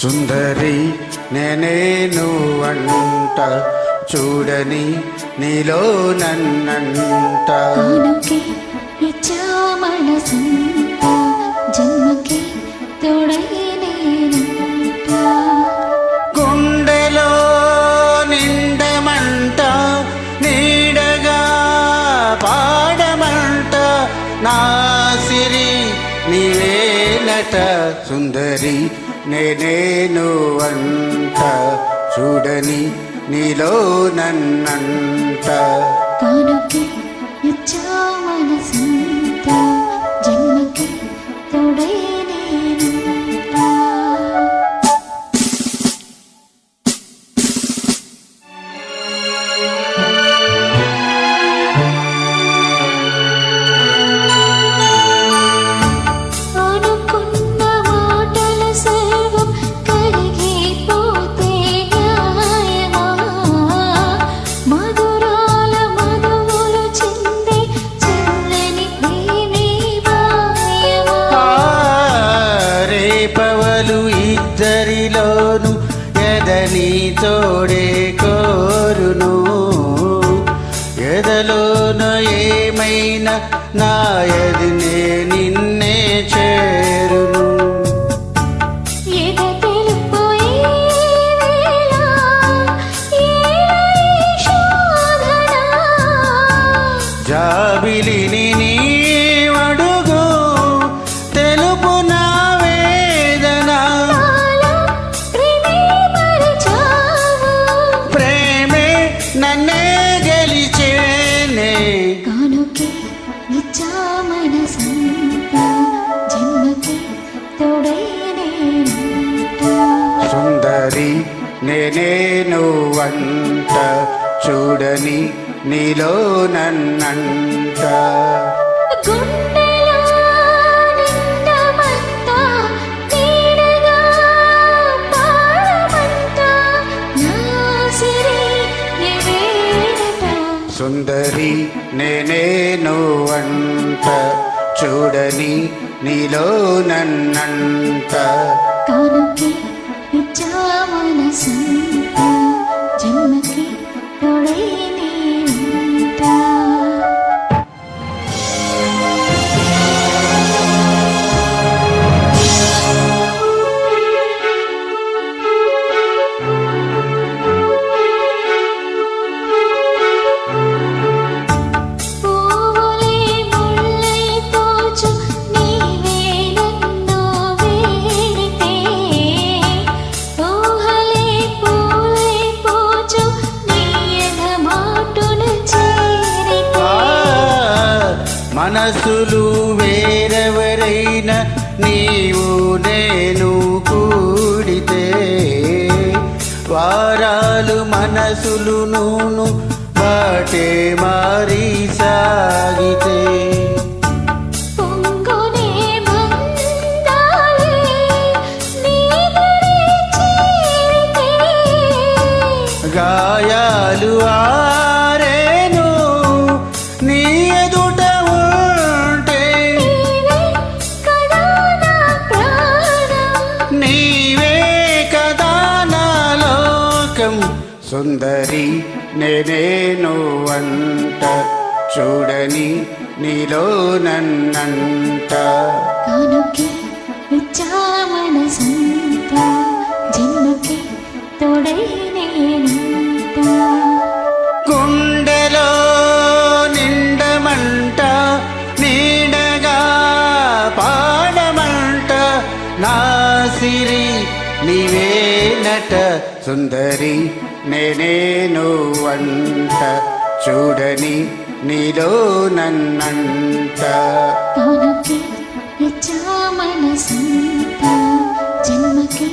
సుందరి నేనే నువ్వంట, చూడని నీలో నన్నంట. జన్మకి తోడై నేనంట. గుండెలో నిండమంట, నీడగా పాడమంట, నా సిరి నీవేనట. సుందరి నేనే నువ్వంట, చూడని నీలో నన్నంట. కానుకే ఇచ్చా మనసంత, జన్మకి తోడై నేనంట. పవలు ఇద్దరిలోను ఎదని తోడే కోరును, ఎదలోన ఏమైనా నా ఎదినే నిన్నే చేరును. జాబిలిని నీ అడుగు తెలుపు నా వేదన, ప్రేమే నన్నే గెలిచేనే. కానుకే ఇచ్చా మనసంత, జన్మకి తోడై నేనంట. సుందరి నేనే నువ్వంట, చూడని నీలో నన్నంట. గుండెలో నిండమంట, నీడగా పాడమంట, నా సిరి నీవేనట. సుందరి నేనే నువ్వంట, చూడని నీలో నన్నంట. కానుకే ఇచ్చా మనసంత, జన్మకి తోడై నేనంట. మనసులు వేరెవరైనా నీవు నేను కూడితే, వారాలు మనసులు నూను బాటే మారి సాగితే. గాయాలు ఆరేను నీ ఎదుట ఉంటే, నీవే కదా నా లోకం. సుందరి నేనే నువ్వంట, చూడని నీలో నన్నంట. కానుకే ఇచ్చా మనసంత, జన్మకి తోడై నేనంట. గుండెలో నిండమంట, నీడగా పాడమంట, నా సిరి నీవేనట. సుందరి నేనే నువ్వంట, చూడని నీలో నన్నంట. కానుకే ఇచ్చా మనసంత, జన్మకి